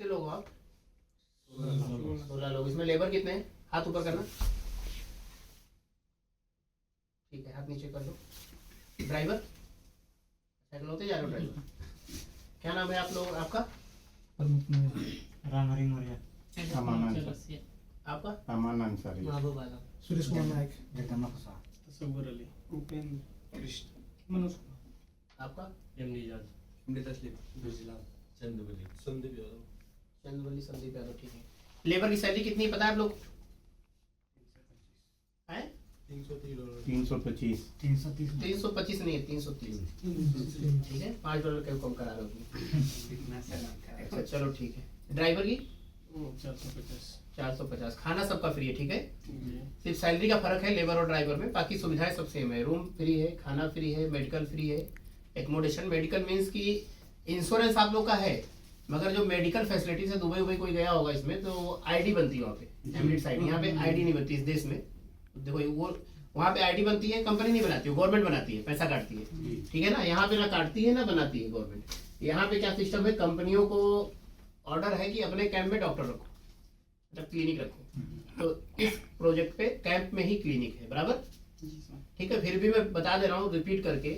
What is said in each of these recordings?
कितने लोग हो आप? 16 लोग। इसमें लेबर कितने हैं? हाथ ऊपर करना। ठीक है, हाथ नीचे कर लो। ड्राइवर साइकिल होते जा रहे हो? ड्राइवर क्या नाम है आप लोग आपका? रामहरि मौर्य, आपका? अमान अंसारी, महबूब आलम, सुरेश कुमार नायक, जगदम्बा प्रसाद, तसव्वुर अली, उपेंद्र कृष्ण, मनोज आपका? एमडी जॉर्ज, एमडी तस्लीम, बिजलाल, चंदबली, संदीप यादव, चंद्रवली संदीप यादव। ठीक है। लेबर की सैलरी कितनी पता है आप लोग? है $330, 325, 330 325 नहीं है, 330। ठीक है, $5 के कम करा लो अपनी। अच्छा चलो ठीक है। ड्राइवर की 450, 450। खाना सबका फ्री है, ठीक है? जी, सिर्फ सैलरी का फर्क है लेबर और ड्राइवर में, बाकी सुविधाएं सब सेम है। रूम फ्री है, खाना फ्री है, मेडिकल फ्री है, एकोमोडेशन। मेडिकल मीन्स की इंश्योरेंस आप लोग का है, मगर जो मेडिकल फैसिलिटीज है, दुबई कोई गया होगा इसमें तो आईडी बनती है वहाँ पे, एमिरेट साइड। यहाँ पे आईडी नहीं बनती इस देश में। देखो वो वहाँ पे आईडी बनती है, कंपनी नहीं बनाती है, गवर्नमेंट बनाती है, पैसा काटती है, ठीक है ना? यहाँ पे ना काटती है ना बनाती है गवर्नमेंट। यहाँ पे क्या सिस्टम है, कंपनियों को ऑर्डर है कि अपने कैंप में डॉक्टर रखो, मतलब क्लिनिक रखो। तो इस प्रोजेक्ट पे कैंप में ही क्लिनिक है, बराबर? ठीक है। फिर भी मैं बता दे रहा हूँ रिपीट करके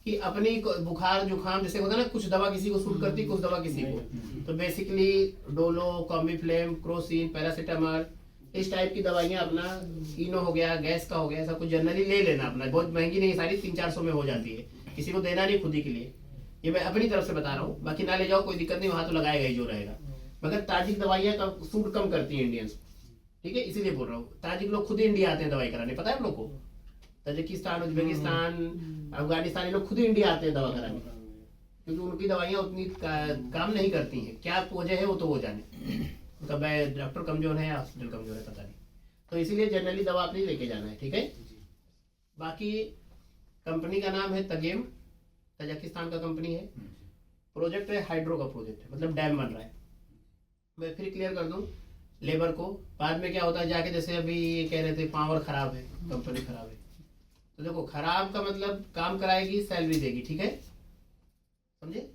कि अपनी बुखार जुकाम जैसे होता है ना, कुछ दवा किसी को सूट करती, कुछ दवा किसी को। तो basically Dolo, Combiflam, Crocin, paracetamol, इस टाइप की दवाइयाँ अपना, इनो हो गया, गैस का हो गया, ऐसा कुछ जनरली ले लेना अपना। बहुत महंगी नहीं, सारी 300-400 में हो जाती है, किसी को देना नहीं, खुद ही के लिए। ये मैं अपनी तरफ से बता रहा हूँ, बाकी ना ले जाओ कोई दिक्कत नहीं, वहाँ तो लगाएगा ही जो रहेगा। मगर ताजिक दवाइयाँ का सूट कम करती है इंडियंस, ठीक है? इसीलिए बोल रहा हूँ। ताजिक लोग खुद ही इंडिया आते हैं दवाई कराने, पता है आप लोग को? तजिकिस्तान, उज्बेकिस्तान, अफगानिस्तान, ये लोग खुद ही इंडिया आते हैं दवा कराने, क्योंकि उनकी दवाइयाँ उतनी काम नहीं करती हैं। क्या वजह है वो तो वो जाने, उनका डॉक्टर कमजोर है या हॉस्पिटल कमजोर है, पता नहीं। तो इसीलिए जनरली दवा अपनी लेके जाना है, ठीक है? बाकी कंपनी का नाम है तगेम, तजाकिस्तान का कंपनी है। प्रोजेक्ट है हाइड्रो का प्रोजेक्ट है, मतलब डैम बन रहा है। मैं फिर क्लियर कर दूं लेबर को, बाद में क्या होता है जाके, जैसे अभी ये कह रहे थे पावर खराब है, कंपनी खराब है। तो देखो, खराब का मतलब काम कराएगी, सैलरी देगी, ठीक है? समझे?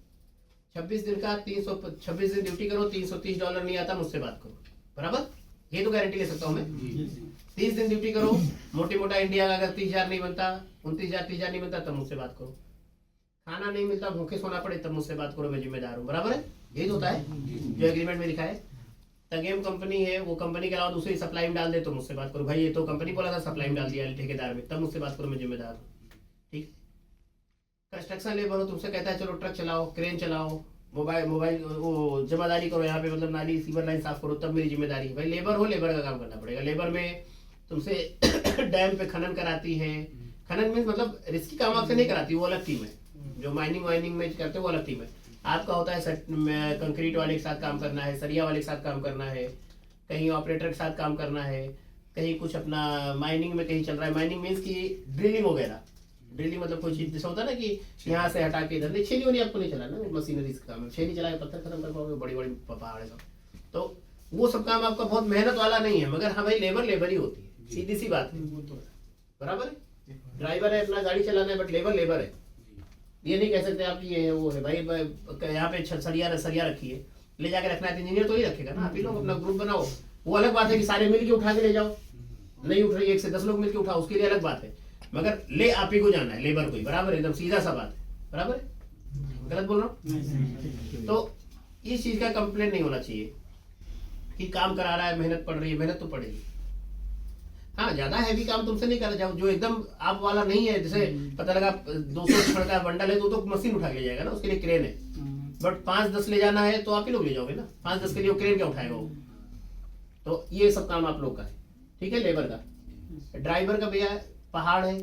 26 दिन का 26 दिन ड्यूटी करो, $330 नहीं आता, मुझसे बात करो, बराबर? ये तो गारंटी ले सकता हूँ मैं। 30 दिन ड्यूटी करो, मोटी मोटा इंडिया का अगर 30,000 नहीं बनता, 29,000 नहीं बनता, तब मुझसे बात करो। खाना नहीं मिलता, भूखे सोना पड़े, तब मुझसे बात करो, मैं जिम्मेदार हूँ, बराबर है? यही तो होता है जो एग्रीमेंट में लिखा है। तगेम कंपनी है, वो कंपनी के अलावा दूसरी सप्लाई में डाल दे तो मुझसे बात करो। भाई ये तो कंपनी बोला था, सप्लाई में डाल दिया ठेकेदार में, तब मुझसे बात करो, मैं जिम्मेदार हूँ, ठीक? कंस्ट्रक्शन लेबर हो, तुमसे कहता है चलो ट्रक चलाओ, क्रेन चलाओ, मोबाइल वो जमादारी करो यहाँ पे, मतलब नाली सीवर लाइन साफ करो, तब मेरी जिम्मेदारी है। भाई लेबर हो, लेबर का काम करना पड़ेगा। लेबर में तुमसे डैम पे खनन कराती है, खनन में मतलब रिस्की काम आपसे नहीं कराती, वो अलग टीम है। जो माइनिंग में करते हैं वो अलग टीम है। आपका होता है कंक्रीट वाले के साथ काम करना है, सरिया वाले के साथ काम करना है, कहीं ऑपरेटर के साथ काम करना है, कहीं कुछ अपना माइनिंग में कहीं चल रहा है। माइनिंग मीन्स की ड्रिलिंग वगैरह, ड्रिलिंग मतलब कोई चीज जैसा होता है ना कि यहाँ से हटा के इधर, नहीं छेनी होनी आपको नहीं चलाना, वो मशीनरी का काम है। छेनी चला के पत्थर खत्म कर पाओगे, बड़ी बड़ी पहाड़ है सब, तो वो सब काम आपका बहुत मेहनत वाला नहीं है। मगर हाँ भाई, लेबर ही होती है, सीधी सी बात है, बराबर है? ड्राइवर है, अपना गाड़ी चलाना है, बट लेबर है। ये नहीं कह सकते आप कि ये वो है। भाई यहाँ पे सरिया रखी है, ले जाके रखना है, इंजीनियर तो ही रखेगा ना। आप ही लोग अपना ग्रुप बनाओ, वो अलग बात है कि सारे मिलके उठा के ले जाओ, नहीं उठ रही 1 से 10 लोग मिलके उठाओ, उसके लिए अलग बात है। मगर ले आप ही को जाना है, लेबर को ही, बराबर? एकदम सीधा सा बात है, बराबर है? गलत बोल रहा हूँ? तो इस चीज का कंप्लेंट नहीं होना चाहिए कि काम करा रहा है, मेहनत पड़ रही है, मेहनत तो पड़ेगी। हाँ, ज्यादा हैवी काम तुमसे नहीं करा जाओ, जो एकदम आप वाला नहीं है। जैसे पता लगा 200 छड़ का बंडल है तो मशीन उठा के ले जाएगा ना, उसके लिए क्रेन है। बट 5-10 ले जाना है तो आप ही लोग ले जाओगे ना, 5-10 के लिए वो क्रेन क्या उठाएगा वो? तो ये सब काम आप लोग का है, ठीक है? लेबर का। ड्राइवर का भैया पहाड़ है,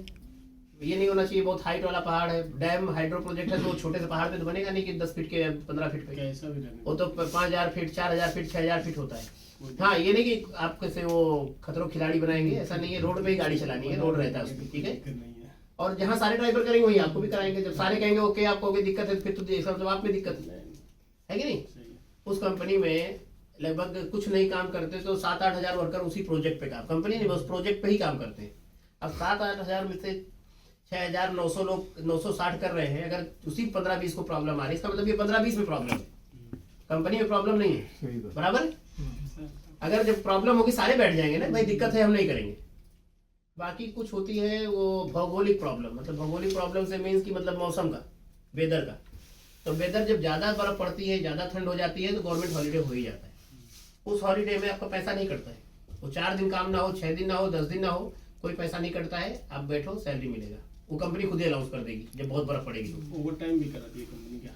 ये नहीं होना चाहिए बहुत हाइट वाला पहाड़ है। डैम हाइड्रो प्रोजेक्ट है, तो छोटे से पहाड़ पे तो बनेगा नहीं कि 10 फीट के 15 फीट पे, कैसा भी रहने वो तो 5,000 फीट, 4,000 फीट, 6,000 फीट होता है। हाँ, ये नहीं कि आप कैसे वो खतरों खिलाड़ी बनाएंगे, ऐसा नहीं है। रोड में ही गाड़ी चलानी है, रोड रहता है उसमें, ठीक है? दिक्कत नहीं है। और जहाँ सारे ड्राइवर करेंगे वही आपको भी कराएंगे। जब सारे कहेंगे ओके, आपको कोई दिक्कत है, फिर तो मतलब आप में दिक्कत है कि नहीं? सही है। उस कंपनी में लगभग कुछ नहीं काम करते तो 7-8 हजार वर्कर उसी प्रोजेक्ट पे काम, कंपनी नहीं बस प्रोजेक्ट पे ही काम करते हैं। अब 7-8 हजार में से 6,900 लोग 960 कर रहे हैं। अगर उसी 15-20 को प्रॉब्लम आ रही है, इसका मतलब ये 15-20 में प्रॉब्लम है। कंपनी में प्रॉब्लम नहीं है, सही बात। बराबर। अगर जब प्रॉब्लम होगी सारे बैठ जाएंगे ना, भाई दिक्कत है हम नहीं करेंगे। बाकी कुछ होती है वो भौगोलिक प्रॉब्लम, मतलब भौगोलिक प्रॉब्लम से मीन्स की मतलब मौसम का, वेदर का। तो वेदर जब ज़्यादा बर्फ पड़ती है, ज़्यादा ठंड हो जाती है, तो गवर्नमेंट हॉलीडे हो ही जाता है। उस हॉलीडे में आपका पैसा नहीं कटता है, वो 4 दिन काम ना हो, 6 दिन ना हो, 10 दिन ना हो, कोई पैसा नहीं कटता है। आप बैठो, सैलरी मिलेगा, वो कंपनी खुद ही अलाउंस कर देगी जब बहुत बर्फ पड़ेगी तो। ओवर टाइम भी कराती है कंपनी क्या?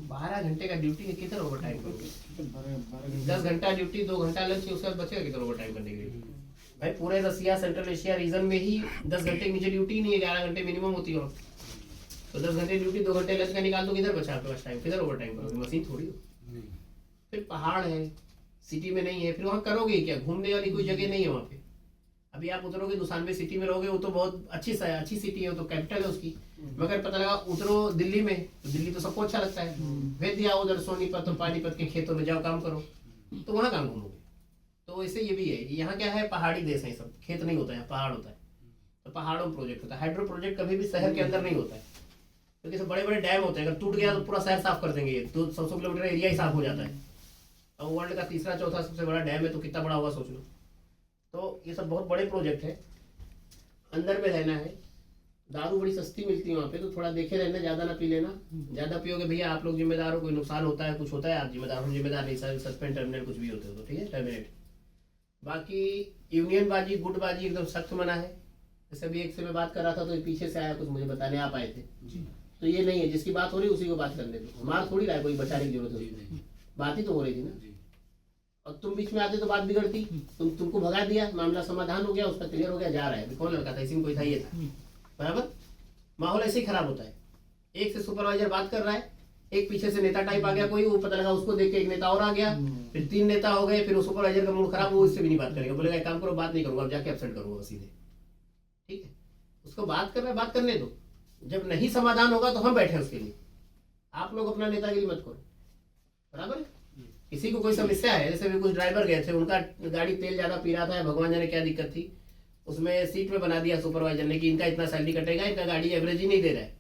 12 घंटे का ड्यूटी है, कितना ओवर टाइम करोगे? 12 10 घंटा ड्यूटी, 2 घंटा लंच, उसके बाद बचेगा कितना ओवर टाइम करने के लिए? भाई पूरे रसिया, सेंट्रल एशिया रीजन में ही 10 घंटे के नीचे ड्यूटी नहीं है, 11 घंटे मिनिमम होती है। तो 10 घंटे ड्यूटी, 2 घंटे लंच का निकाल दो, किधर बचा आपके पास टाइम? किधर ओवर टाइम करोगे? मशीन थोड़ी हो। फिर पहाड़ है, सिटी में नहीं है, फिर वहाँ करोगे क्या? घूमने वाली कोई जगह नहीं है वहाँ पे। अभी आप उतरोगे दुसानवे सिटी में रहोगे, वो तो बहुत अच्छी सिटी है, वो तो कैपिटल है उसकी। मगर पता लगा उतरो दिल्ली में, तो दिल्ली तो सबको अच्छा लगता है, भेज दिया उधर सोनीपत और पानीपत के खेतों में, जाओ काम करो, तो वहाँ काम घूमोगे। तो ऐसे ये भी है, यहाँ क्या है, पहाड़ी देश है, सब खेत नहीं होता है, पहाड़ होता है। तो पहाड़ों में प्रोजेक्ट होता है। हाइड्रो प्रोजेक्ट कभी भी शहर के अंदर नहीं होता है, क्योंकि सब बड़े बड़े डैम होते हैं, अगर टूट गया तो पूरा शहर साफ कर देंगे, तो 100 किलोमीटर एरिया ही साफ हो जाता है। और वर्ल्ड का तीसरा चौथा सबसे बड़ा डैम है, तो कितना बड़ा होगा सोच लो। तो ये सब बहुत बड़े प्रोजेक्ट है, अंदर में रहना है। दारू बड़ी सस्ती मिलती है वहाँ पे, तो थोड़ा देखे रहना, ज़्यादा ना पी लेना। ज़्यादा पियोगे भैया आप लोग जिम्मेदार हो, कोई नुकसान होता है, कुछ होता है, आप जिम्मेदार हो, जिम्मेदार नहीं, सस्पेंड टर्मिनेट कुछ भी होते हो तो ठीक है, टर्मिनेट। बाकी यूनियन बाजी, गुटबाजी एकदम सख्त मना है। जैसे अभी एक से मैं बात कर रहा था, तो पीछे से आया कुछ मुझे बताने, आप आए थे, तो ये नहीं है, जिसकी बात हो रही है उसी को बात करने दो, मार थोड़ी रहा है कोई, बचाने की जरूरत है, बात ही तो हो रही थी ना। और तुम बीच में आते तो बात बिगड़ती, तुमको भगा दिया, मामला समाधान हो गया, उसका क्लियर हो गया, जा रहा है। अभी कौन लड़का था, इसी में कोई था, ये था, बराबर। माहौल ऐसे ही खराब होता है। एक से सुपरवाइजर बात कर रहा है, एक पीछे से नेता टाइप आ गया कोई, वो पता लगा उसको देख के एक नेता और आ गया, फिर 3 नेता हो गए, फिर वो सुपरवाइजर का मूड खराब, वो इससे भी नहीं बात करेगा, बोलेगा एक काम करो, बात नहीं करूंगा, अब जाके एब्सेंट करूंगा सीधे। ठीक है, उसको बात कर रहा है, बात करने दो, जब नहीं समाधान होगा तो हम बैठे उसके लिए। आप लोग अपना नेतागिरी मत करो, बराबर। किसी को कोई समस्या है, जैसे भी कुछ ड्राइवर गए थे, उनका गाड़ी तेल ज्यादा पी रहा था, भगवान जाने क्या दिक्कत थी, उसमें सीट में बना दिया सुपरवाइजर ने कि इनका इतना सैलरी कटेगा, इनका गाड़ी एवरेज ही नहीं दे रहा है।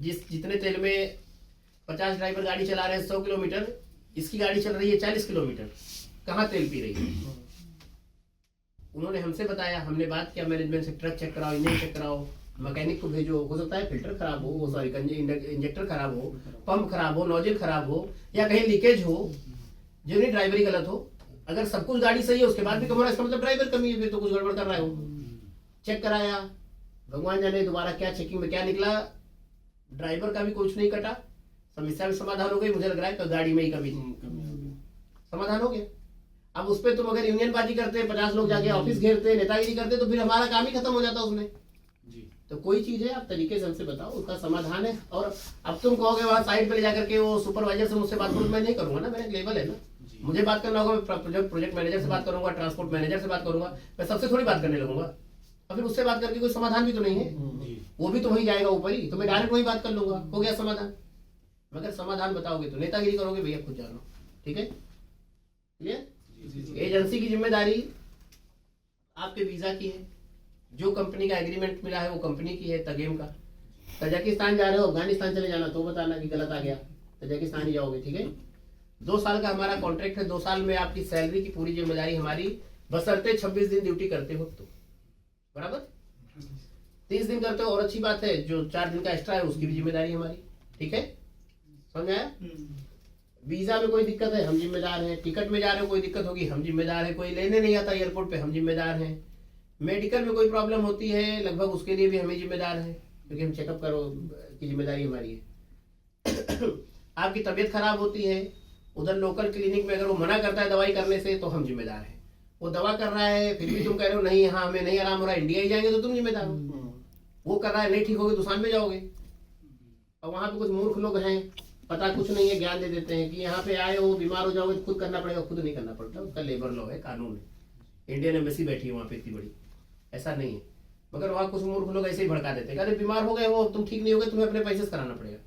जितने तेल में 50 ड्राइवर गाड़ी चला रहे हैं 100 किलोमीटर, इसकी गाड़ी चल रही है 40 किलोमीटर, कहाँ तेल पी रही है? उन्होंने हमसे बताया, हमने बात किया मैनेजमेंट से, ट्रक चेक कराओ, इंजन चेक कराओ, मैकेनिक को भेजो, हो सकता है फिल्टर खराब हो, वो सॉरी इंजेक्टर खराब हो, पंप खराब हो, नोजल खराब हो, या कहीं लीकेज हो, जिन्हें ड्राइवरी गलत हो। अगर सब कुछ गाड़ी सही है उसके बाद भी कम हो रहा है, इसका मतलब ड्राइवर कमी है, फिर तो कुछ गड़बड़ कर रहा है वो। चेक कराया, भगवान जाने दोबारा क्या चेकिंग में क्या निकला, ड्राइवर का भी कुछ नहीं कटा, समस्या भी समाधान हो गई। मुझे लग रहा है गाड़ी में ही कमी थी, समाधान हो गया। अब उस पर तुम अगर यूनियन बाजी करते, 50 लोग जाके ऑफिस घेरते, नेतागिरी करते, तो फिर हमारा काम ही खत्म हो जाता उसमें। तो कोई चीज है, आप तरीके से हमसे बताओ, उसका समाधान है। और अब तुम कहोगे वहां साइड पे ले जाकर के वो सुपरवाइजर से मुझसे बात करो, मैं नहीं करूंगा ना, मेरा एक लेवल है ना, मुझे बात करना होगा, मैं प्रोजेक्ट मैनेजर से बात करूंगा, ट्रांसपोर्ट मैनेजर से बात करूंगा, मैं सबसे थोड़ी बात करने लगूंगा। और फिर उससे बात करके कोई समाधान भी तो नहीं है, वो भी तो वहीं जाएगा ऊपर ही, तो मैं डायरेक्ट वही बात कर लूंगा, हो गया समाधान। मगर समाधान बताओगे तो नेतागिरी करोगे, भैया खुद जानो, ठीक है, क्लियर। एजेंसी की जिम्मेदारी आपके वीजा की है, जो कंपनी का एग्रीमेंट मिला है वो कंपनी की है, तगेम का। तजाकिस्तान जा रहे हो, अफगानिस्तान चले जाना तो बताना कि गलत आ गया, तजाकिस्तान ही जाओगे, ठीक है। 2 साल का हमारा कॉन्ट्रैक्ट है, 2 साल में आपकी सैलरी की पूरी जिम्मेदारी हमारी, बशर्ते 26 दिन ड्यूटी करते हो तो, बराबर। 30 दिन करते हो और अच्छी बात है, जो 4 दिन का एक्स्ट्रा है उसकी भी जिम्मेदारी हमारी, ठीक है, समझ आया। वीजा में कोई दिक्कत है, हम जिम्मेदार हैं। टिकट में जा रहे हो कोई दिक्कत होगी, हम जिम्मेदार हैं। कोई लेने नहीं आता एयरपोर्ट पे, हम जिम्मेदार हैं। मेडिकल में कोई प्रॉब्लम होती है, लगभग उसके लिए भी हमें जिम्मेदार है, क्योंकि हम चेकअप करो की जिम्मेदारी हमारी है। आपकी तबीयत खराब होती है, उधर लोकल क्लिनिक में अगर वो मना करता है दवाई करने से, तो हम जिम्मेदार हैं। वो दवा कर रहा है, फिर भी तुम कह रहे हो नहीं, हाँ हमें नहीं आराम हो रहा है, इंडिया ही जाएंगे, तो तुम जिम्मेदार हो। वो कर रहा है, नहीं ठीक होगे दुकान में जाओगे। और वहाँ पे कुछ मूर्ख लोग हैं, पता कुछ नहीं है, ज्ञान दे देते हैं कि यहाँ पे आए हो, बीमार हो जाओगे, खुद करना पड़ेगा। खुद नहीं करना पड़ता, उसका लेबर लॉ है, कानून है। इंडियन एम्बेसी बैठी है वहाँ पे इतनी बड़ी, ऐसा नहीं है। मगर वहाँ कुछ मूर्ख लोग ऐसे ही भड़का देते हैं, अरे बीमार हो गए हो, तुम ठीक नहीं हो गए, तुम्हें अपने पैसे से कराना पड़ेगा।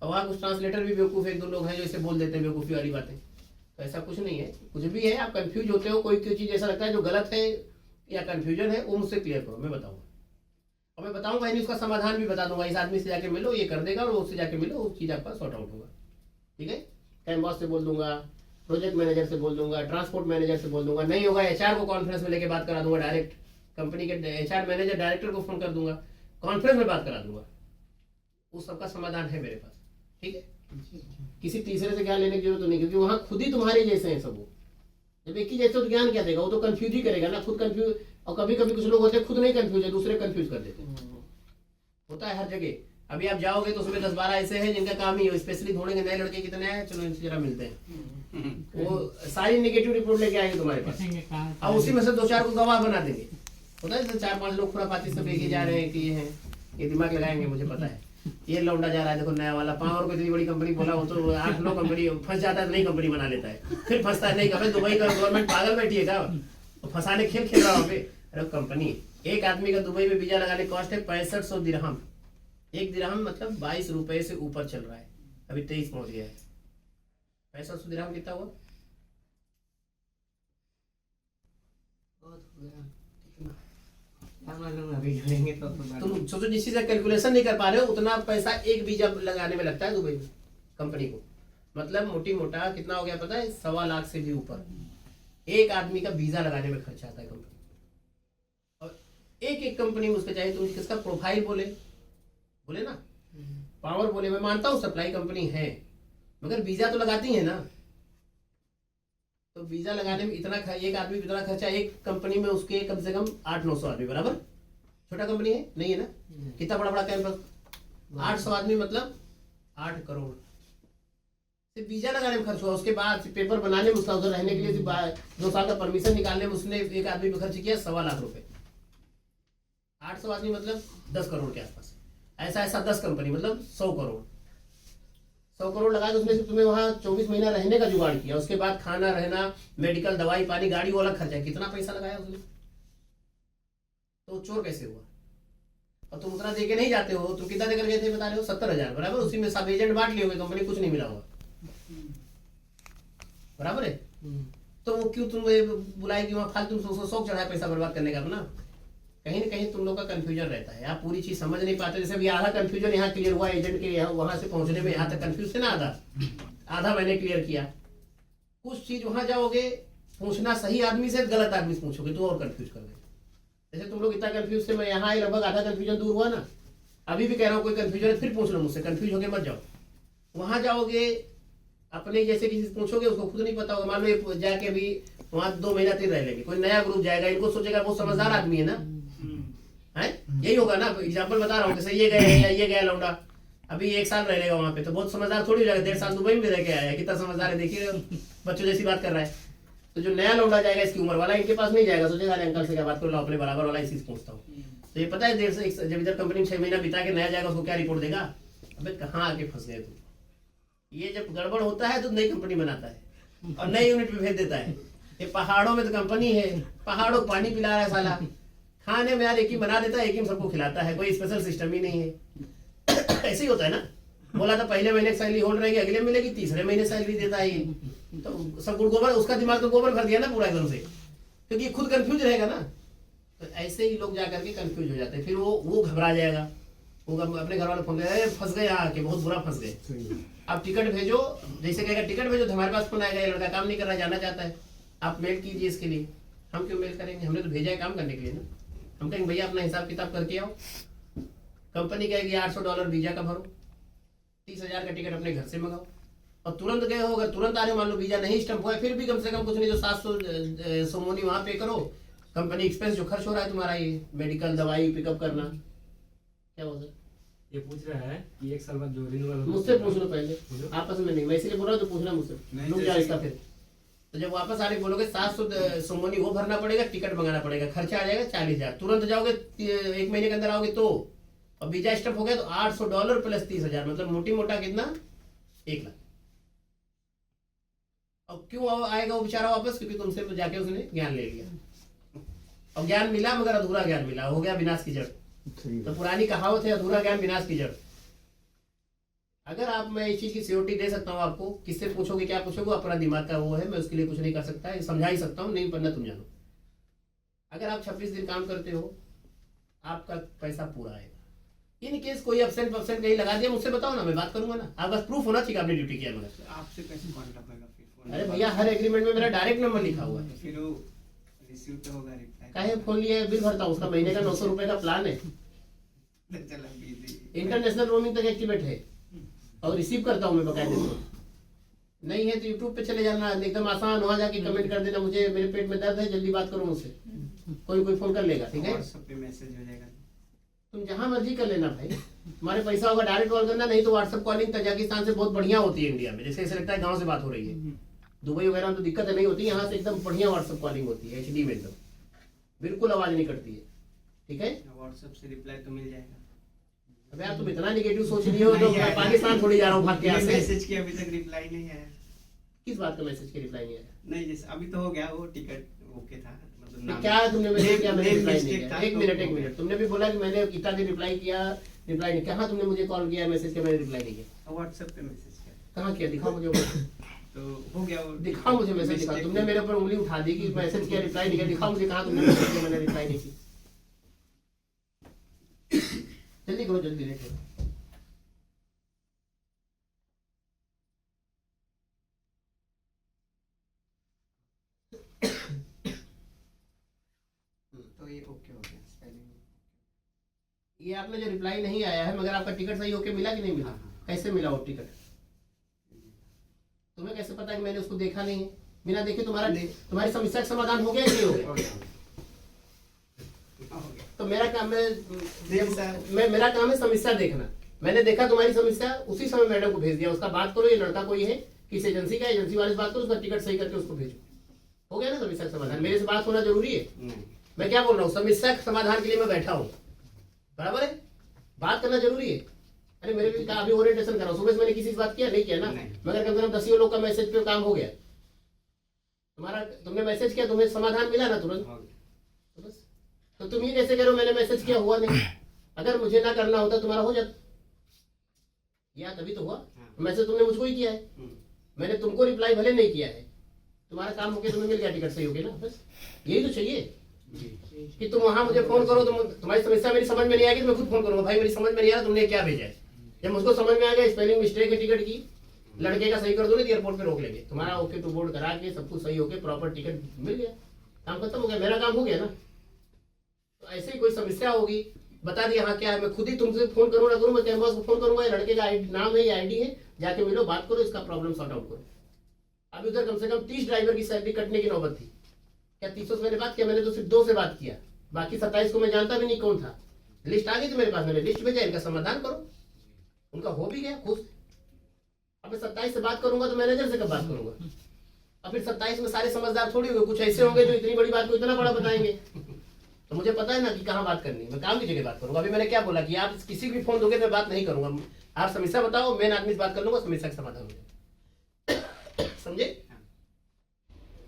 और वहाँ कुछ ट्रांसलेटर भी बेवकूफ़ 1-2 लोग हैं जो इसे बोल देते हैं बेवकूफ़ी वाली बातें। तो ऐसा कुछ नहीं है, कुछ भी है, आप कंफ्यूज होते हो, कोई चीज़ ऐसा लगता है जो गलत है या कंफ्यूजन है, वो मुझसे क्लियर करो, मैं बताऊँगा। और मैं बताऊँगा यानी उसका समाधान भी बता दूंगा, इस आदमी से जाके मिलो, ये कर देगा, और उससे जाके मिलो, वो चीज़ आपका सॉर्ट आउट होगा, ठीक है। कैम बॉस से बोल दूंगा, प्रोजेक्ट मैनेजर से बोल दूंगा, ट्रांसपोर्ट मैनेजर से बोल दूंगा, नहीं होगा एचआर को कॉन्फ्रेंस में लेके बात करा दूंगा, डायरेक्ट कंपनी के एचआर मैनेजर डायरेक्टर को फोन कर दूंगा, कॉन्फ्रेंस में बात करा दूंगा। उस सबका समाधान है मेरे पास, ठीक है। किसी तीसरे से ज्ञान लेने की जरूरत तो नहीं, क्योंकि वहां खुद ही तुम्हारे जैसे हैं सब। वो जब एक ही जैसे तो ज्ञान क्या देगा, वो तो कंफ्यूज ही करेगा ना, खुद कंफ्यूज। और कभी कभी कुछ लोग होते हैं खुद नहीं कंफ्यूज है, दूसरे कंफ्यूज कर देते हैं, होता है हर जगह। अभी आप जाओगे तो उसमें 10-12 ऐसे हैं जिनका काम ही हो, स्पेशली ढूंढेंगे नए लड़के कितने हैं, चलो इनसे जरा मिलते हैं, वो सारी नेगेटिव रिपोर्ट लेके आएंगे तुम्हारे पास, और उसी में से 2-4 को गवाह बना देंगे। होता है 4-5 लोग खुरापाती सब लेके जा रहे हैं कि ये हैं, ये दिमाग लगाएंगे, मुझे पता है ये लौंडा जा रहा है, देखो नया वाला पावर को इतनी बड़ी कंपनी बोला, वो तो 8-9 कंपनी फंस जाता है तो नई कंपनी बना लेता है, फिर फंसता है नहीं। कभी दुबई का गवर्नमेंट पागल बैठी है क्या, तो फंसाने खेल खेल रहा वहाँ पे। अरे कंपनी, एक आदमी का दुबई में वीजा लगाने कॉस्ट है 6500 दिरहम। 1 दिरहम मतलब 22 रुपए से ऊपर चल रहा है, अभी 23 पहुंच गया है। 6500 दिरहम कितना हुआ, तुम सोचो जिस चीज का कैलकुलेशन नहीं कर पा रहे हो, उतना पैसा एक वीजा लगाने में लगता है दुबई में कंपनी को। मतलब मोटी मोटा कितना हो गया पता है, 1.25 लाख से भी ऊपर एक आदमी का वीजा लगाने में खर्चा आता है कंपनी। और एक एक कंपनी में उसका चाहे तुम किसका प्रोफाइल बोले ना, पावर बोले, मैं मानता हूँ सप्लाई कंपनी है, मगर वीजा तो लगाती है ना। तो वीजा लगाने में इतना एक आदमी इतना खर्चा, एक कंपनी में उसके कम से कम 800-900 आदमी, बराबर। छोटा कंपनी है नहीं है ना, कितना बड़ा बड़ा कैंपस, 800 आदमी मतलब 8 करोड़ सिर्फ वीजा लगाने में खर्च हुआ। उसके बाद पेपर बनाने में, उसका उधर रहने के लिए 2 साल का परमिशन निकालने में उसने एक आदमी पे खर्च किया 1.25 लाख रुपए। 800 आदमी मतलब 10 करोड़ के आसपास। ऐसा 10 कंपनी मतलब 100 करोड़। 100 करोड़ लगा के उसने तुम्हें वहां 24 महीना रहने का जुगाड़ किया, उसके बाद खाना रहना, मेडिकल, दवाई पानी, गाड़ी वाला खर्चा, कितना पैसा लगाया उसने। तो चोर कैसे हुआ। और तुम उतना देके नहीं जाते हो, तुम कितना देकर गए थे बता रहे हो, 70,000, बराबर। उसी में सब एजेंट बांट लिए होंगे, कंपनी कुछ नहीं मिला होगा, बराबर है। तो वो क्यों तुम्हें बुलाएगी वहां, फालतू तुम शौक चढ़ाए पैसा बर्बाद करने का अपना। कहीं ना कहीं तुम लोग का कंफ्यूजन रहता है, आप पूरी चीज समझ नहीं पाते। जैसे भी आधा कंफ्यूजन यहाँ क्लियर हुआ एजेंट के, यहाँ वहां से पहुंचने में, यहाँ तक कंफ्यूज थे ना, आधा मैंने क्लियर किया। कुछ चीज वहां जाओगे पूछना सही आदमी से, गलत आदमी से पूछोगे तो और कंफ्यूज कर देगा। जैसे तुम लोग इतना कंफ्यूज थे, मैं यहाँ आए लगभग आधा कंफ्यूजन दूर हुआ ना। अभी भी कह रहा हूँ कोई कंफ्यूजन है फिर पूछ लो मुझसे, कंफ्यूज होके मत जाओ। वहां जाओगे अपने जैसे किसी से पूछोगे, उसको खुद नहीं पता होगा। मान लो ये जाके भी वहां 2 महीना 3 रह लेंगे, कोई नया ग्रुप जाएगा, इनको सोचेगा बहुत समझदार आदमी है ना, है यही होगा ना। एग्जाम्पल बता रहा हूँ, जैसे ये गए या ये गया लौंडा, अभी 1 साल रह लेगा वहां पे, तो बहुत समझदार थोड़ी हो जाएगा। 1.5 साल दुबई में रह के आया है, कितना समझदार है देखिए, बच्चों जैसी बात कर रहा है। तो जो नया लौंडा जाएगा इसकी उम्र वाला, इनके पास नहीं जाएगा, सोचेगा अंकल से क्या बात कर लो, अपने बराबर वाला इसी से पूछता हूँ। तो ये पता है 1.5 से जब इधर कंपनी में 6 महीना बिता के नया जाएगा, उसको क्या रिपोर्ट देगा, अबे कहाँ आके फंस गए तुम। ये जब गड़बड़ होता है तो नई कंपनी बनाता है और नई यूनिट पे भेज देता है। ये पहाड़ों में तो कंपनी है, पहाड़ों को पानी पिला रहा है साला, खाने में यार एक ही बना देता है, एक ही सबको खिलाता है, कोई स्पेशल सिस्टम ही नहीं है। ऐसे ही होता है ना। बोला था पहले महीने की सैलरी होल्ड रहेगी, अगले महीने की, तीसरे महीने सैलरी देता है। तो सब गुड़ गोबर, उसका दिमाग तो गोबर भर दिया ना पूरा एकदम से, क्योंकि खुद कंफ्यूज रहेगा ना। तो ऐसे ही लोग जाकर के कंफ्यूज हो जाते हैं, फिर वो घबरा जाएगा, वो अपने घर वाले फोन करे, फंस गए यहाँ आके, बहुत बुरा फंस गए। आप टिकट भेजो, जैसे कहेगा टिकट भेजो तो हमारे पास फोन आएगा, ये लड़का काम नहीं कर रहा, जाना चाहता है, आप मेल कीजिए इसके लिए। हम क्यों मेल करेंगे, हमने तो भेजा है काम करने के लिए ना। हम कहेंगे भैया अपना हिसाब किताब करके आओ। कंपनी कहेगी $800 वीजा का भरो, 30,000 का टिकट अपने घर से मंगाओ, और तुरंत गए हो, अगर तुरंत आ रहे हो, मान लो वीजा नहीं स्टम्प हुआ, फिर भी कम से कम कुछ नहीं तो 700 सोमोनी वहां पे करो। कंपनी एक्सपेंस जो खर्च हो रहा है तुम्हारा, ये मेडिकल, दवाई पिकअप करना, क्या बोल रहे ये पूछ रहा है कि 1 साल बाद जो रिन्यूअल, मुझसे पूछ लो पहले, आपस में नहीं, मैं इसीलिए बोल रहा हूँ तो पूछना मुझसे, रुक जाओ इसका। फिर तो जब वापस आने बोलोगे 700 सोमोनी वो भरना पड़ेगा, टिकट मंगाना पड़ेगा, खर्चा आ जाएगा 40,000। तुरंत जाओगे 1 महीने के अंदर आओगे तो, और वीजा स्टम्प हो गया तो $800 प्लस 30,000, मतलब मोटी मोटा कितना, 1 लाख। और क्यों आएगा वो बेचारा वापस, क्योंकि तुमसे जाके उसने ज्ञान ले लिया, और ज्ञान मिला मगर अधूरा ज्ञान मिला, हो गया विनाश की जड़। तो पुरानी कहावत है, अधूरा ज्ञान विनाश की जड़। अगर आप, मैं इस चीज की सियोरिटी दे सकता हूँ आपको, किससे पूछोगे क्या पूछोगे, अपना दिमाग का वो है, मैं उसके लिए कुछ नहीं कर सकता, समझा ही सकता हूँ, नहीं पढ़ना तुम जानो। अगर आप 26 दिन काम करते हो, आपका पैसा पूरा आएगा, इन केस कोई एब्सेंट कहीं लगा दिया मुझसे बताओ ना, मैं बात करूंगा ना। आप बस प्रूफ होना चाहिए आपने ड्यूटी किया मगर। आपसे कैसे कांटेक्ट होगा फिर फोन? अरे भैया हर एग्रीमेंट में मेरा डायरेक्ट नंबर लिखा हुआ है। फिर वो रिसीव तो होगा रिप्लाई। काहे फोन लिया है, बिल भरता हूँ उसका, महीने का 900 रुपए का प्लान है। चला बिजी। इंटरनेशनल रोमिंग तक एक्टिवेट है और रिसीव करता हूँ मैं बकायदे से। नहीं है तो यूट्यूब पे चले जाना, एकदम आसान, वहां जाके कमेंट कर देना मुझे मेरे पेट में दर्द है जल्दी बात करो मुझसे, कोई फोन कर लेगा, ठीक है। व्हाट्सएप पे मैसेज हो जाएगा। तुम जहां मर्जी कर लेना भाई, तुम्हारे पैसा होगा डायरेक्ट कॉल करना, नहीं तो व्हाट्सएप कॉलिंग तजाकिस्तान से बहुत बढ़िया होती है इंडिया में, जैसे ऐसे लगता है गाँव से बात हो रही है। दुबई वगैरह में तो दिक्कत नहीं होती, यहाँ से एकदम बढ़िया व्हाट्सएप कॉलिंग होती है, HD में एकदम बिल्कुल आवाज नहीं कटती है, ठीक है। व्हाट्सएप से रिप्लाई तो मिल जाएगा। अब यार तुम इतना निगेटिव सोच रही हो तो मैं पाकिस्तान थोड़ी जा रहा हूँ भाग के यहाँ से। मैसेज की अभी तक रिप्लाई नहीं आया। किस बात का मैसेज की रिप्लाई नहीं आया? नहीं जैसे अभी तो हो गया, वो टिकट ओके था, मतलब तो नाम- क्या है तुमने मैंने क्या मैंने name रिप्लाई नहीं mistake किया? था एक तो मिनट हो एक गया। मिनट, तुमने भी बोला कि मैंने गीता ने रिप्लाई किया, रिप्लाई नहीं किया। हाँ तुमने मुझे कॉल किया, मैसेज किया, मैंने रिप्लाई नहीं किया। व्हाट्सएप पे मैसेज किया कहाँ किया, दिखाओ मुझे वो। तो हो गया वो। दिखाओ मुझे मैसेज, दिखाओ। तुमने मेरे ऊपर उंगली उठा दी कि मैसेज किया रिप्लाई नहीं किया, दिखाओ मुझे कहाँ तुमने मैसेज किया मैंने रिप्लाई नहीं की। जल्दी करो, जल्दी लेट करो। तो ये ओके हो गया स्पेलिंग। ये आपने जो रिप्लाई नहीं आया है, मगर आपका टिकट सही होके मिला कि नहीं मिला? हाँ। कैसे मिला वो टिकट? तुम्हें कैसे पता कि मैंने उसको देखा नहीं है? बिना देखे तुम्हारी समस्या का समाधान हो गया कि नहीं हो गया? हो गया। तो मेरा काम है सर। मेरा काम है समस्या देखना। मैंने देखा तुम्हारी समस्या, उसी समय मैडम को भेज दिया, उसका बात करो, ये लड़का कोई है किस एजेंसी का, एजेंसी वाले से बात करो, उसका टिकट सही करके उसको भेजो। हो गया ना समस्या का समाधान। मेरे से बात होना जरूरी है। नहीं मैं क्या बोल रहा हूँ, समस्या के समाधान के लिए मैं बैठा हूँ, बराबर है, बात करना जरूरी है। अरे मेरे भी कहा अभी ओरिएंटेशन कर रहा हूँ, सुबह से मैंने किसी से बात किया नहीं किया ना, नहीं। मगर कम से कम 10 लोग का मैसेज पे काम हो गया। तुमने मैसेज किया, तुम्हें समाधान मिला ना तुरंत, हो गया। तो बस। तो तुम ये कैसे करो मैंने मैसेज किया हुआ नहीं? अगर मुझे ना करना होता तुम्हारा हो जाता, या तभी तो हुआ। हाँ। मैसेज तुमने मुझको ही किया है, मैंने तुमको रिप्लाई भले नहीं किया है, तुम्हारा काम हो गया, तुम्हें मिल गया टिकट सही हो गया ना, बस यही तो चाहिए कि तुम वहां मुझे फोन करो, तुम्हारी समस्या मेरी समझ में नहीं आएगी तो मैं खुद फोन करूंगा, भाई मेरी समझ में नहीं आ रहा तुमने क्या भेजा है। जब मुझको समझ में आ गया स्पेलिंग मिस्टेक है टिकट की, लड़के का सही कर दोगे तो एयरपोर्ट पे रोक लेंगे, तुम्हारा ओके टू बोर्ड करा के सब कुछ सही होके प्रॉपर टिकट मिल गया, काम खत्म हो गया, मेरा काम हो गया ना। तो ऐसे ही कोई समस्या होगी, बता दिया हाँ क्या है, मैं खुद ही तुमसे फोन करूँ ना करूँ, मैं कैंपस को फोन करूंगा, लड़के का नाम है, ये ID है, जाके मिलो, बात करो, इसका प्रॉब्लम सॉर्ट आउट करो। अभी उधर कम से कम 30 ड्राइवर की सैलरी कटने की नौबत थी। क्या 300 से मैंने बात किया? मैंने तो सिर्फ 2 से बात किया, बाकी 27 को मैं जानता भी नहीं कौन था। लिस्ट आ गई थी मेरे पास, मैंने लिस्ट भेजा, इनका समाधान करो, उनका हो भी गया खुश। अब मैं 27 से बात करूंगा तो मैनेजर से कब बात करूंगा? और फिर 27 में सारे समझदार थोड़ी होंगे, कुछ ऐसे होंगे जो इतनी बड़ी बात को इतना बड़ा बताएंगे। तो मुझे पता है ना कि कहाँ बात करनी है, मैं काम की जगह बात करूंगा। अभी मैंने क्या बोला कि आप किसी भी फोन दोगे मैं बात नहीं करूंगा, आप समस्या बताओ, मेन आदमी से बात कर लूंगा, समस्या का समाधान हो जाए। समझे?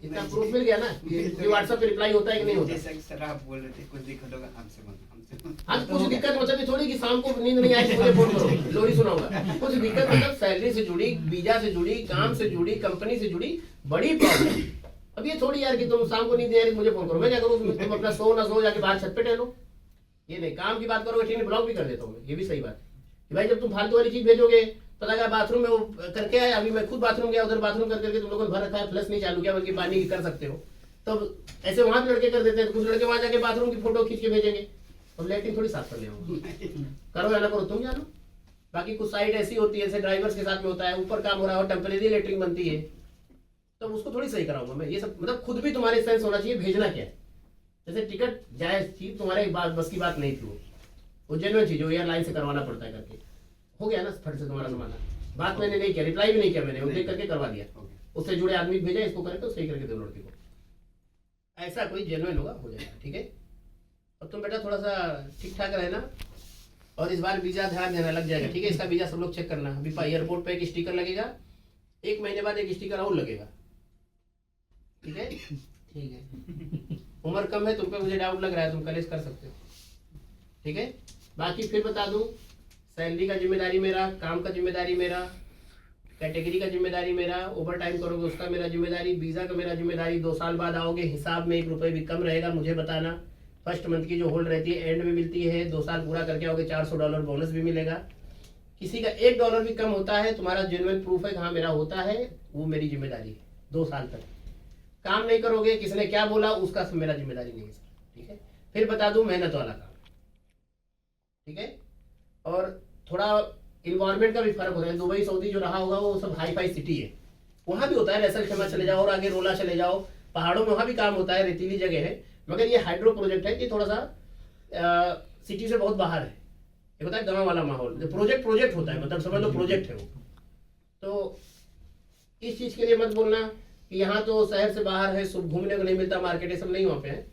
इतना प्रूफ मिल गया ना कि व्हाट्सएप पे रिप्लाई होता है कि नहीं होता? जैसा कि सर आप बोल रहे थे कुछ दिक्कत होगा हमसे बोलना। आज कुछ दिक्कत मतलब ये थोड़ी कि शाम को नींद नहीं आई तो मुझे फोन करो लोरी सुनाऊंगा। कुछ दिक्कत मतलब सैलरी से जुड़ी, वीजा से जुड़ी, काम से जुड़ी, कंपनी से जुड़ी बड़ी प्रॉब्लम। अब ये थोड़ी यार कि तुम शाम को नींद नहीं आ रही मुझे फोन करो, मैं क्या करूँ? तुम अपना सो ना सो, जाके बाहर छत पे टहलो। ये नहीं, काम की बात करोगे ठीक है, ब्लॉक भी कर देता हूँ मैं, ये भी सही बात है कि भाई जब तुम फालतू वाली चीज भेजोगे, पता क्या बाथरूम में वो करके आए, अभी मैं खुद बाथरूम गया, उधर बाथरूम कर करके तुम लोगों ने भर रखा है, फ्लश नहीं चालू किया, बल्कि पानी कर सकते हो, तो ऐसे वहां पे लड़के कर देते हैं। कुछ लड़के वहां जाके बाथरूम की फोटो खींच के भेजेंगे, तो लेटिन थोड़ी साफ कर ले करो या ना करो तुम जानो। बाकी कुछ साइट ऐसी होती है, जैसे ड्राइवर्स के साथ में होता है, ऊपर काम हो रहा है और टेम्परेरी लेटरिंग बनती है, तो उसको थोड़ी सही कराऊंगा मैं। ये सब मतलब खुद भी तुम्हारे सेंस होना चाहिए भेजना क्या है। जैसे टिकट जायज थी, तुम्हारे बस की बात नहीं थी, वो जेन्युइन चीज हो, एयरलाइन से करवाना पड़ता है करके हो गया ना फट से तुम्हारा समाधान। बात मैंने नहीं किया, रिप्लाई भी नहीं किया मैंने, वो देख करके करवा दिया, उससे जुड़े आदमी भेजा, इसको करे तो सही करके दो लड़के को। ऐसा कोई जेन्युइन होगा, हो जाएगा, ठीक है। अब तुम बेटा थोड़ा सा ठीक ठाक रहना, और इस बार वीजा ध्यान देना, लग जाएगा, ठीक है। इसका वीजा सब लोग चेक करना। अभी एयरपोर्ट पे एक स्टिकर लगेगा, 1 महीने बाद एक स्टिकर और लगेगा, ठीक है। ठीक है, उम्र कम है, तुम पे मुझे डाउट लग रहा है, तुम कलेश कर सकते हो, ठीक है। बाकी फिर बता दूं, सैलरी का जिम्मेदारी मेरा, काम का जिम्मेदारी मेरा, कैटेगरी का जिम्मेदारी मेरा, ओवर टाइम करोगे उसका मेरा जिम्मेदारी, वीजा का मेरा जिम्मेदारी। 2 साल बाद आओगे, हिसाब में 1 रुपये भी कम रहेगा, मुझे बताना। फर्स्ट मंथ की जो होल्ड रहती है एंड में मिलती है, 2 साल पूरा करके आओगे $400 बोनस भी मिलेगा। किसी का $1 भी कम होता है, तुम्हारा जेन्युइन प्रूफ है कि हाँ मेरा होता है, वो मेरी जिम्मेदारी है 2 साल तक। काम नहीं करोगे, किसने क्या बोला उसका सब मेरा जिम्मेदारी नहीं है सर, ठीक है। फिर बता दूं मेहनत वाला काम, ठीक है। और थोड़ा इन्वायरमेंट का भी फर्क होता है। दुबई सऊदी जो रहा होगा वो सब हाई फाई सिटी है, वहां भी होता है। रैसल खेमा चले जाओ और आगे रोला चले जाओ, पहाड़ों में वहां भी काम होता है, रेतीली जगह है। मगर ये हाइड्रो प्रोजेक्ट है कि थोड़ा सा सिटी से बहुत बाहर है, ये होता है गांव वाला माहौल। प्रोजेक्ट होता है, मतलब समझ लो प्रोजेक्ट है वो। तो इस चीज के लिए मत बोलना कि यहाँ तो शहर से बाहर है, सब घूमने को नहीं मिलता, मार्केट ये सब नहीं वहाँ पे है।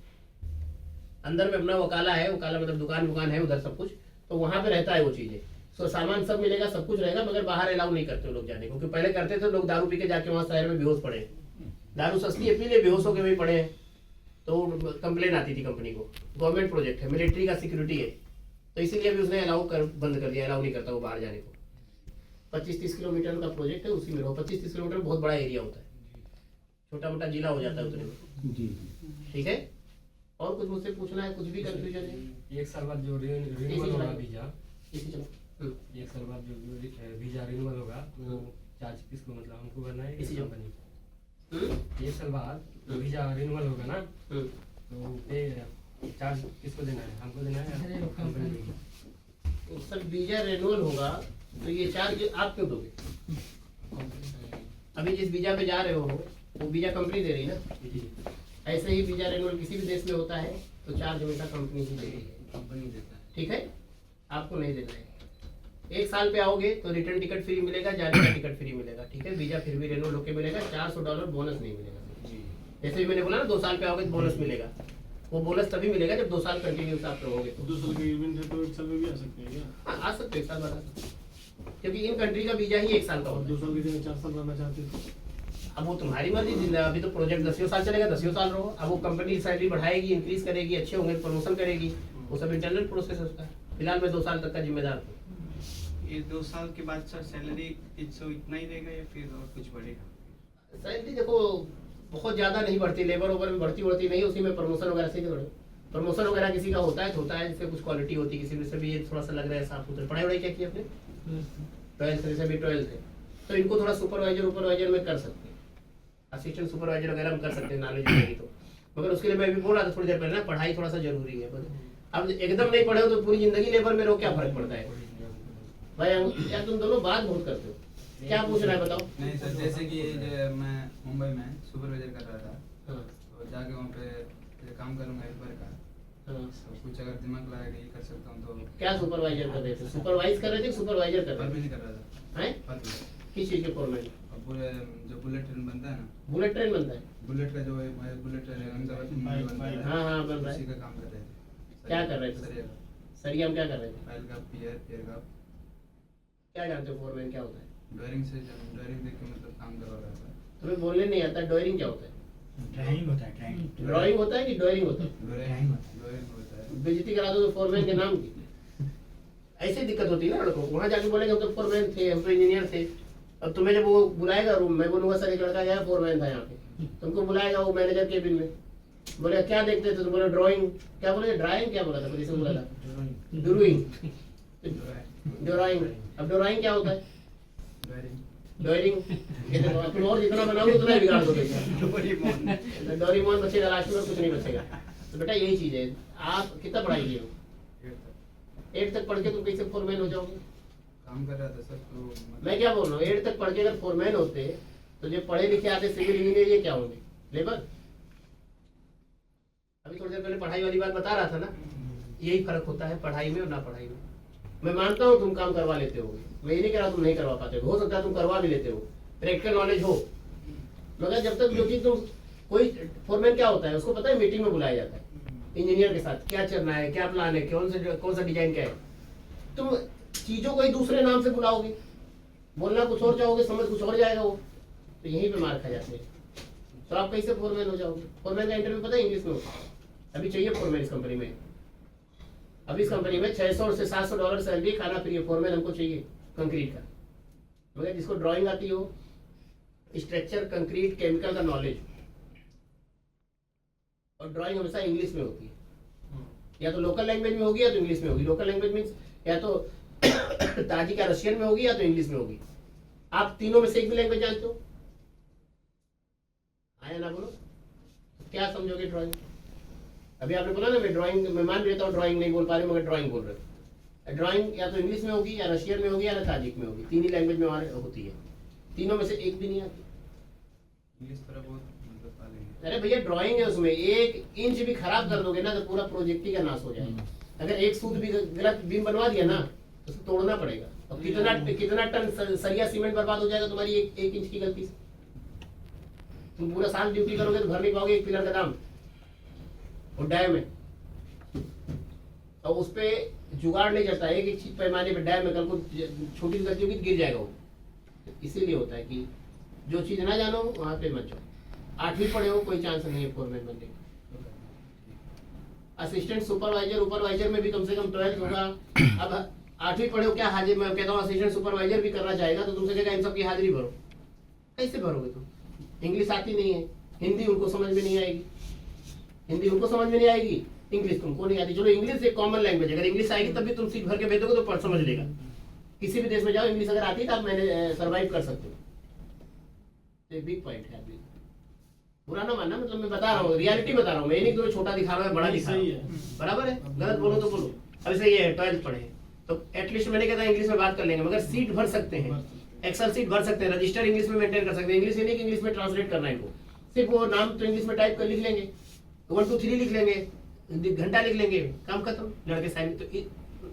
अंदर में अपना वकाला है, वकाला मतलब दुकान है उधर सब कुछ, तो वहाँ पे रहता है वो चीजें। तो सामान सब मिलेगा, सब कुछ रहेगा, मगर बाहर अलाउ नहीं करते लोग जाने को। क्योंकि पहले करते थे लोग, दारू पी के जाके वहाँ शहर में बेहोश पड़े हैं। दारू सस्ती है, पी ले, बेहोश होके वही पड़े हैं। तो कंप्लेन आती थी कंपनी को। गवर्नमेंट प्रोजेक्ट है, मिलिट्री का सिक्योरिटी है, तो इसीलिए भी उसने बंद कर दिया, अलाउ नहीं करता वो बाहर जाने को। 25-30 किलोमीटर का प्रोजेक्ट है, उसी में रहो। 25-30 किलोमीटर बहुत बड़ा एरिया होता है, छोटा मोटा जिला हो जाता है उतने में, जी ठीक है। और कुछ मुझसे पूछना है, कुछ भी कंफ्यूजन है? 1 साल बाद जो रिन्यूअल होगा वीजा, इसी चलो 1 साल बाद जो वीजा रिन्यूअल होगा वो चार्ज किसको, मतलब हमको भरना है इसी या कंपनी? 1 साल बाद वीजा रिन्यूअल होगा ना, तो पे चार्ज किसको देना है, हमको देना है या कंपनी देगी? सर वीजा रिन्यूअल होगा तो ये चार्ज आप क्यों दोगे? अभी जिस वीजा पे जा रहे हो वो वीजा कंपनी दे रही ना। जी, ऐसे ही वीजा रिन्यूअल किसी भी देश में होता है तो चार्ज हमेशा कंपनी ही दे रही है, कंपनी देता है। ठीक है, आपको नहीं देना है। 1 साल पे आओगे तो रिटर्न टिकट फ्री मिलेगा, जाने का टिकट फ्री मिलेगा, ठीक है। वीजा फिर भी रिन्यूअल होके मिलेगा, $400 बोनस नहीं मिलेगा। जी जैसे भी मैंने बोला ना 2 साल पे आओगे तो बोनस मिलेगा। वो बोनस तभी मिलेगा जब 2 साल कंटिन्यूस आप रहोगे तो। 2 साल का इवेंट है तो 1 साल में भी आ सकते हैं क्या? हाँ, आ सकते हैं, 1 साल बाद आ सकते हैं। क्योंकि इन कंट्री का वीजा ही 1 साल का और होता 2 है। साल की जगह 4 साल रहना चाहते हैं तो? अब वो तुम्हारी मर्जी, अभी तो प्रोजेक्ट 10 साल चलेगा, 10 साल रहो। अब वो कंपनी सैलरी बढ़ाएगी, इंक्रीज करेगी, अच्छे होंगे, प्रमोशन करेगी, वो सब इंटरनल प्रोसेस है उसका। फिलहाल मैं 2 साल तक का जिम्मेदार हूँ। ये 2 साल के बाद सर सैलरी इतना ही रहेगा या फिर और कुछ बढ़ेगा? सैलरी देखो बहुत ज्यादा नहीं बढ़ती, लेबर ओवर में बढ़ती नहीं, उसी में प्रमोशन वगैरह से बढ़े। प्रमोशन वगैरह किसी का होता है तो होता है, जिससे कुछ क्वालिटी होती है, किसी में से भी ये थोड़ा सा लग रहा है साफ सुथरा। पढ़ाई वढ़ाई क्या की आपने? 12th से भी 12th है, तो इनको थोड़ा सुपरवाइजर में कर सकते हैं, असिस्टेंट सुपरवाइजर वगैरह में कर सकते हैं, नॉलेज रहेगी तो। मगर उसके लिए मैं भी बोल रहा था थोड़ी देर पहले ना, पढ़ाई थोड़ा सा जरूरी है। अब एकदम नहीं पढ़े हो तो पूरी जिंदगी लेबर में रहो, क्या फर्क पड़ता है भाई? यार तुम दोनों बात बहुत करते हो, क्या पूछना है बताओ। नहीं सर, जैसे कि मैं मुंबई में सुपरवाइजर कर रहा था, हाँ, तो जाके वहाँ पे काम करूँगा हेल्पर का, हाँ। तो कुछ अगर दिमाग लगाएगा ये कर सकता हूँ तो। क्या सुपरवाइजर कर रहे थे? सुपरवाइज कर रहे थे, सुपरवाइजर कर पर रहे भी नहीं कर रहा था, थे हैं? पर भी। किस चीज के फॉर्मेट? अब पूरे जो बुलेट ट्रेन बनता है ना, बुलेट ट्रेन बनता है? बुलेट का जो है बुलेट ट्रेन अहमदाबाद में बाइक, बनता बाइक। है, हाँ हाँ बन रहा उसी है। का काम कर रहे थे। क्या कर रहे थे? सरिया सरिया में क्या कर रहे थे? फाइल का पियर का क्या जानते हो फॉर्मेट क्या होता है? ड्राइंग से ड्राइंग देख के मतलब काम करवा रहा था। तुम्हें बोलने नहीं आता, ड्राइंग क्या होता है? ड्राइंग होता है, ड्राइंग ड्राइंग होता है कि ड्राइंग होता है? ड्राइंग होता है। बेइज्जती करा दो तो फॉरमैन के नाम की। ऐसी दिक्कत होती है ना लड़कों को, वहाँ जाके बोलेंगे हम तो फॉरमैन थे, हम तो इंजीनियर थे। अब तुम्हें जब वो बुलाएगा रूम, मैं बोलूंगा सर एक लड़का गया फॉरमैन था यहाँ पे, तुमको बुलाएगा वो मैनेजर केबिन में, बोले क्या देखते थे? तो बोले ड्राइंग। क्या बोले? ड्राइंग क्या बोला था? पुलिस बोला था ड्राइंग। ड्राइंग। अब ड्राइंग क्या होता है? ड्राइंग। तुम और जितना बनाओगे उतना बिगाड़ दोगे। डोरेमोन बचेगा लास्ट में, कुछ नहीं बचेगा। तो बेटा यही चीज है। आप कितना पढ़ाई किए हो? 8 तक पढ़ के तुम कैसे फोरमैन हो जाओगे? काम कर रहा था सर, तो मतलब मैं क्या बोल रहा हूँ, 8 तक पढ़ के अगर फोरमैन होते तो जो पढ़े लिखे आते सिविल इंजीनियर ये क्या होंगे? लेबर। अभी थोड़ी देर पहले पढ़ाई वाली बात बता रहा था ना, यही फर्क होता है पढ़ाई में और ना पढ़ाई में। मैं मानता हूँ तुम काम करवा लेते हो, मैं ये नहीं कह रहा तुम नहीं करवा पाते हो सकता है तुम करवा भी लेते हो, प्रैक्टिकल नॉलेज हो। मगर जब तक जो चीज तुम, कोई फोरमैन क्या होता है उसको पता है, मीटिंग में बुलाया जाता है इंजीनियर के साथ, क्या चलना है, क्या प्लान है, कौन सा डिजाइन क्या है। तुम चीजों को ही दूसरे नाम से बुलाओगे, बोलना कुछ और चाहोगे, समझ कुछ और जाएगा वो, तो यहीं पे मार खा जाते हैं। तो आप कैसे फोरमैन हो जाओगे? फोरमैन का इंटरव्यू पता है इंग्लिश में होता है। अभी चाहिए फोरमैन इस कंपनी में, अभी इस कंपनी में $600 से $700 सैलरी, खाना फ्री है। फोरमैन हमको चाहिए कंक्रीट का, मगर जिसको ड्राइंग आती हो, स्ट्रक्चर, कंक्रीट, केमिकल का नॉलेज, और ड्राइंग हमेशा इंग्लिश में होती है। या तो लोकल लैंग्वेज में होगी या तो इंग्लिश में होगी। लोकल लैंग्वेज मीन्स या तो ताजिक या रशियन में होगी या तो इंग्लिश में होगी। आप तीनों में से एक भी लैंग्वेज जानते हो? आया ना बोलो, क्या समझोगे ड्राइंग? अभी आपने बोला ना मैं ड्राइंग, मैं मान लेता हूँ ड्राइंग नहीं बोल पा रहे मगर ड्राइंग बोल रहे हो। ड्राइंग या तो इंग्लिश में होगी या रशियन में होगी या ताजिक में होगी। तीन ही लैंग्वेज में हमारे होती है। तीनों में से एक भी नहीं आती। इंग्लिश थोड़ा बहुत मतलब पा लेंगे। अरे भैया ड्राइंग है, उसमें 1 इंच भी खराब कर दोगे ना तो पूरा प्रोजेक्ट ही का नाश हो जाएगा। अगर एक सूत भी गलत बीम बनवा दिया ना तो उसे तोड़ना पड़ेगा। और कितना टन सरिया सीमेंट बर्बाद हो जाएगा तुम्हारी एक इंच की गलती से। तुम पूरा साल ड्यूटी करोगे तो भर नहीं पाओगे एक पिलर का दाम। और डैम है और उस पे जुगाड़ नहीं चलता। एक चीज पैमाने पे डैम में कल को छोटी गलती होगी तो गिर जाएगा वो। इसीलिए होता है कि जो चीज ना जानो वहां पे मत जाओ। 8वीं पढ़े हो कोई चांस नहीं है फोरमैन बनने का। असिस्टेंट सुपरवाइजर में भी कम से कम 12th होगा। अब 8वीं पढ़े हो, क्या हाजिर, मैं कहता हूँ असिस्टेंट सुपरवाइजर भी करना चाहेगा तो तुमसे कहेगा इन सब की हाजिरी भरो। कैसे भरोगे तुम? इंग्लिश आती नहीं है, हिंदी उनको समझ में नहीं आएगी, इंग्लिश तुमको नहीं आती। चलो इंग्लिश एक कॉमन लैंग्वेज है, अगर इंग्लिश आएगी तब भी तुम सीट भर के भेजोगे तो पढ़ समझ लेगा। किसी भी देश में जाओ इंग्लिश अगर आती है तो आप मैंने सर्वाइव कर सकते हो। एक बिग पॉइंट है। अभी बुरा ना मानना, मतलब मैं बता रहा हूँ, रियलिटी बता रहा हूँ मैं। ये नहीं तुम्हें छोटा दिखा रहा हूँ, बड़ा दिखा रहा हूँ। बराबर है, गलत बोलो तो बोलो। अब सही है 12th पढ़े तो एटलीस्ट मैंने कहता इंग्लिश में बात कर लेंगे, मगर सीट भर सकते हैं, एक्सेल सीट भर सकते हैं, रजिस्टर इंग्लिश में मेंटेन कर सकते हैं। इंग्लिश ये नहीं कि इंग्लिश में ट्रांसलेट करना है इनको, सिर्फ वो नाम तो इंग्लिश में टाइप कर लिख लेंगे, 1 2 3 लिख लेंगे, घंटा लिख लेंगे, काम खत्म। लड़के साइन तो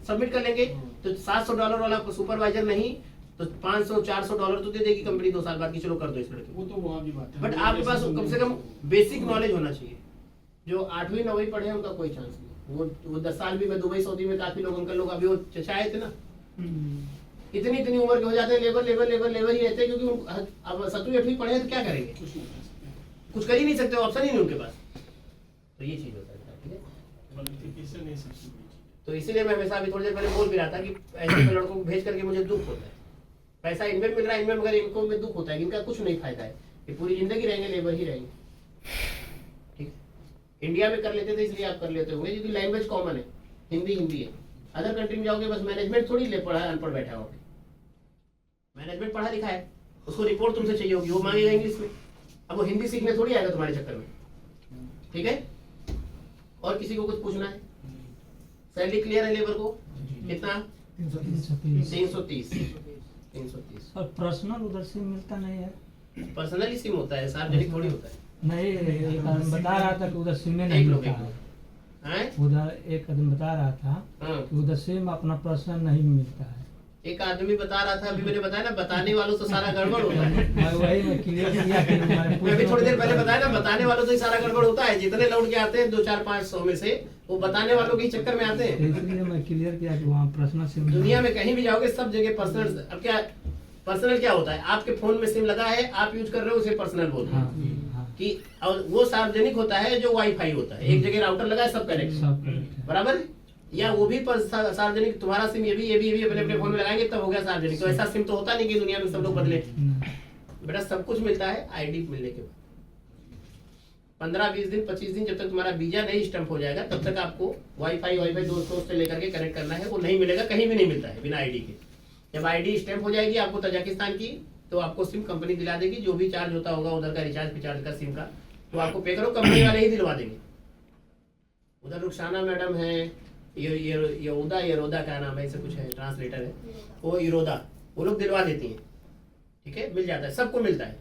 सबमिट कर लेंगे। तो $700 वाला सुपरवाइजर नहीं तो $500-400 तो दे देगी कंपनी 2 साल बाद की, चलो कर दो इस लड़के। वो तो वहाँ की बात है। बट आपके पास कम से कम बेसिक नॉलेज होना चाहिए। जो 8वीं 9वीं पढ़े हैं उनका कोई चांस नहीं। वो 10 साल भी, मैं दुबई सऊदी में काफी लोग अंकल लोग अभी वो चचा आए थे ना, इतनी उम्र के हो जाते हैं, लेबर ही रहते हैं। क्योंकि अब 7वीं 8वीं पढ़े हैं तो क्या करेंगे? कुछ कर ही नहीं सकते, ऑप्शन ही नहीं उनके पास। तो ये चीज होता है, ठीक है। तो इसीलिए मैं हमेशा अभी थोड़ी देर पहले बोल भी रहा था कि ऐसे लड़कों को भेज करके मुझे दुख होता है। पैसा इनमें मिल रहा है, इनमें, मगर इनको में दुख होता है, इनका कुछ नहीं फायदा है। ये पूरी जिंदगी रहेंगे लेबर ही रहेंगे। ठीक, इंडिया में कर लेते थे इसलिए आप कर लेते होंगे क्योंकि लैंग्वेज कॉमन है, हिंदी है। अदर कंट्री में जाओगे बस मैनेजमेंट थोड़ी ले पढ़ा अनपढ़ बैठा होगा, मैनेजमेंट पढ़ा लिखा है, उसको रिपोर्ट तुमसे चाहिए होगी, वो मांगेगा इंग्लिश में। अब वो हिंदी सीखने थोड़ी आएगा तुम्हारे चक्कर में, ठीक है। और किसी को कुछ पूछना है? सैलरी क्लियर है लेबर को? कितना? 330। और पर्सनल उधर से मिलता नहीं है? पर्सनली सिम होता है, सार्वजनिक थोड़ी होता है। नहीं, एक आदमी बता रहा था कि उधर सिम में नहीं एक लोग मिलता है। हैं? उधर एक आदमी बता रहा था हाँ। कि उधर सिम अपना पर्सनल नहीं मिलता है। एक आदमी बता रहा था, अभी मैंने बताया ना, बताने वालों से सारा गड़बड़ होता है। मैं क्लियर किया कि मैं भी थोड़ी देर पहले बताया ना, बताने वालों से ही सारा गड़बड़ होता है। जितने लौट के आते हैं 2-4-500 में से वो बताने वालों के ही चक्कर में आते हैं। इसलिए मैं क्लियर किया कि वहाँ पर्सनल सिम दुनिया में कहीं भी जाओगे सब जगह पर्सनल। अब क्या पर्सनल क्या होता है? आपके फोन में सिम लगा है, आप यूज कर रहे हो, उसे पर्सनल बोलते हैं। कि और वो सार्वजनिक होता है जो वाईफाई होता है, एक जगह राउटर लगा है, सब कनेक्ट, बराबर है। या वो भी सार्वजनिक, तुम्हारा सिम ये भी अपने फोन में लगाएंगे तब हो गया सार्वजनिक। तो ऐसा सिम तो होता नहीं कि दुनिया में सब लोग बदले। बेटा सब कुछ मिलता है आईडी मिलने के बाद 15-20 दिन 25 दिन, जब तक तुम्हारा वीजा नहीं स्टैंप हो जाएगा तब तक आपको वाईफाई दोस्तों से लेकर के कनेक्ट करना है। वो नहीं मिलेगा, कहीं भी नहीं मिलता है बिना आईडी के। जब आईडी स्टैंप हो जाएगी आपको तजाकिस्तान की, तो आपको सिम कंपनी दिला देगी। जो भी चार्ज होता होगा उधर का, रिचार्ज का सिम का, तो आपको पे करो, कंपनी वाले ही दिलवा देंगे। उधर रुखसाना मैडम है, यरोदा क्या नाम है, ऐसे कुछ है, ट्रांसलेटर है वो, यरोदा, वो लोग दिलवा देती हैं। ठीक है, मिल जाता है, सबको मिलता है,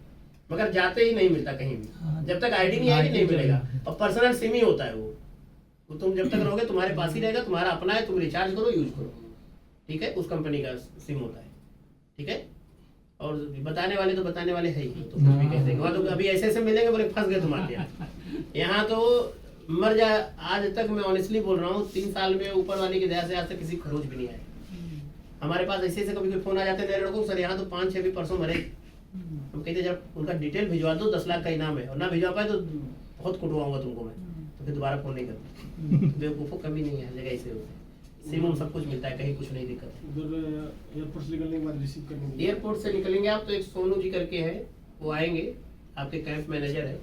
मगर जाते ही नहीं मिलता कहीं भी। जब तक आईडी नहीं आएगी नहीं मिलेगा। और पर्सनल सिम ही होता है वो तुम जब तक रहोगे तुम्हारे पास ही रहेगा, तुम्हारा अपना है, तुम रिचार्ज करो, यूज करो। ठीक है, उस कंपनी का सिम होता है। ठीक है, और बताने वाले तो बताने वाले है ही, तो कुछ भी कह देंगे। वहाँ तो अभी ऐसे मिलेंगे, बोले फंस गए तुम्हारे यहाँ तो मर जा। आज तक मैं ऑनेस्टली बोल रहा हूँ, 3 साल में ऊपर वाले की दया से आज तक किसी खरोच भी नहीं आया। हमारे पास ऐसे कभी कोई फोन आ जाते हैं मेरे लोगों, सर यहाँ तो 5-6 भी परसों मरे। हम कहते जब उनका डिटेल भिजवा दो, 10 लाख का इनाम है, और ना भिजवा पाए तो बहुत कुटवाऊंगा तुमको मैं, तो फिर दोबारा फोन नहीं करता। बेवकूफ़ों कमी नहीं है, जगह ऐसे होते हैं। सिम सब कुछ मिलता है, कहीं कुछ नहीं दिक्कत है। एयरपोर्ट से निकलने के बाद रिसीव करने, एयरपोर्ट से निकलेंगे आप तो एक सोनू जी करके है, वो आएंगे, आपके कैंप मैनेजर है,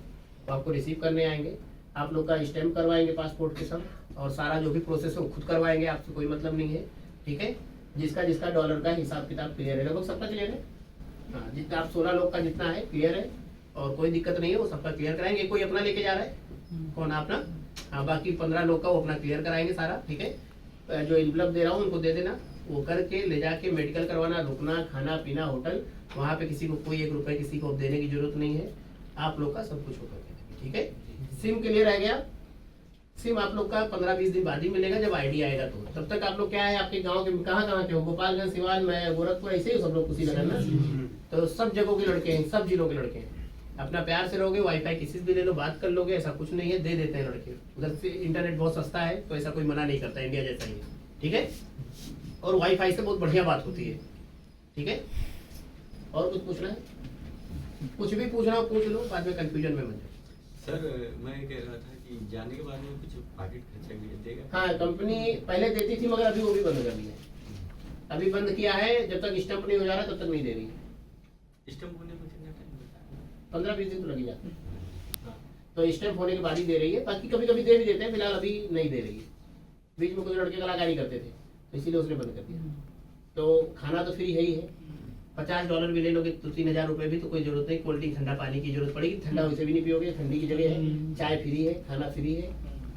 वो आपको रिसीव करने आएंगे। आप लोग का स्टैम्प करवाएंगे पासपोर्ट के सब, और सारा जो भी प्रोसेस है वो खुद करवाएंगे, आपसे कोई मतलब नहीं है, ठीक है। जिसका जिसका डॉलर का हिसाब किताब क्लियर है, लगभग सबका क्लियर है। हाँ, जितना आप 16 लोग का जितना है क्लियर है और कोई दिक्कत नहीं है, वो सबका क्लियर कराएंगे। कोई अपना लेके जा रहा है, कौन अपना? हाँ, बाकी 15 लोग का वो अपना क्लियर कराएंगे सारा, ठीक है। जो एनवलप दे रहा हूँ उनको दे देना, वो करके ले जाके मेडिकल करवाना, रुकना, खाना पीना, होटल, वहाँ पे किसी को कोई 1 रुपए किसी को देने की जरूरत नहीं है। आप लोग का सब कुछ होकर के, ठीक है। सिम क्लियर रह गया। सिम आप लोग का 15-20 दिन बाद ही मिलेगा, जब आईडी आएगा तो। तब तक आप लोग क्या है, आपके गांव के कहाँ के हो? गोपालगंज, सिवान, मैं गोरखपुर, ऐसे ही सब लोग कुशीनगर ना, तो सब जगहों के लड़के हैं, सब जिलों के लड़के हैं। अपना प्यार से रहोगे, वाईफाई किसी से भी ले लो, बात कर लोगे, ऐसा कुछ नहीं है, दे देते हैं लड़के। उधर से इंटरनेट बहुत सस्ता है, तो ऐसा कोई मना नहीं करता, इंडिया जैसा ही है, ठीक है। और वाईफाई से बहुत बढ़िया बात होती है, ठीक है। और कुछ पूछना है? कुछ भी पूछना हो पूछ लो, बाद में कंफ्यूजन में मत जाओ। सर मैं कह रहा था कि जाने के बाद में कुछ पॉकेट खर्चा भी देगा? हाँ, कंपनी पहले देती थी, मगर अभी वो भी बंद कर दी है। अभी बंद किया है, जब तक स्टम्प नहीं हो जा रहा तब तक नहीं दे रही है। स्टम्प होने में कितना टाइम लगता है? 15-20 दिन तो लग ही जाते हैं। हाँ, तो स्टम्प होने के बाद ही दे रही है, बाकी कभी कभी दे भी देते हैं, फिलहाल अभी नहीं दे रही है। बीच में कुछ लड़के कलाकारी करते थे, तो इसीलिए उसने बंद कर दिया। तो खाना तो फ्री है ही है, $50 भी ले लोगे तो 3000 रुपये भी, तो कोई जरूरत नहीं। कोल्ड ड्रिंक ठंडा पानी की जरूरत पड़ेगी, ठंडा वैसे भी नहीं पियोगे, ठंडी की जगह है। चाय फ्री है, खाना फ्री है।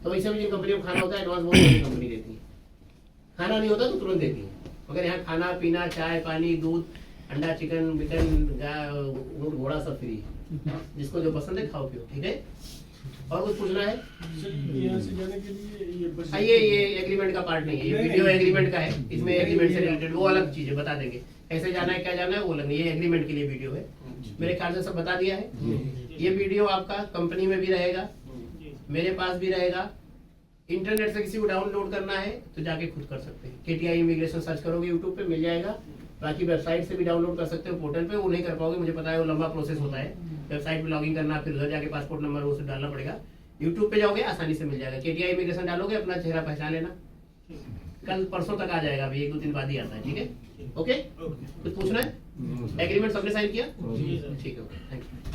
तो वैसे भी जिन कंपनी में खाना होता है एडवांस बहुत कंपनी देती है, खाना नहीं होता तो तुरंत देती है। मगर यहाँ खाना पीना, चाय पानी, दूध, अंडा, चिकन, बिकन, घोड़ा सब फ्री है। जिसको जो पसंद है खाओ पियो, ठीक है। और कुछ पूछना है? सर यहाँ से जाने के लिए ये बस ये एग्रीमेंट का पार्ट नहीं है, ये वीडियो एग्रीमेंट का है। इसमें एग्रीमेंट से रिलेटेड वो अलग चीज है, बता देंगे कैसे जाना है, क्या जाना है, वो अलग नहीं। ये एग्रीमेंट के लिए वीडियो है, मेरे ख्याल से सब बता दिया है। ये वीडियो आपका कंपनी में भी रहेगा, मेरे पास भी रहेगा। इंटरनेट से किसी को डाउनलोड करना है तो जाके खुद कर सकते हैं। KTI इमिग्रेशन सर्च करोगे यूट्यूब पे मिल जाएगा। बाकी वेबसाइट से भी डाउनलोड कर सकते हो, पोर्टल पे। वो नहीं कर पाओगे, मुझे पता है, वो लंबा प्रोसेस होता है। वेबसाइट पे लॉगिन करना, फिर उधर जाके पासपोर्ट नंबर वो सब डालना पड़ेगा। यूट्यूब पे जाओगे आसानी से मिल जाएगा। KTI इमिग्रेशन डालोगे, अपना चेहरा पहचान लेना, कल परसों तक आ जाएगा, अभी 1-2 दिन बाद ही आता है, ठीक है। ओके, कुछ पूछना है? एग्रीमेंट सबने साइन किया? ठीक है, थैंक यू।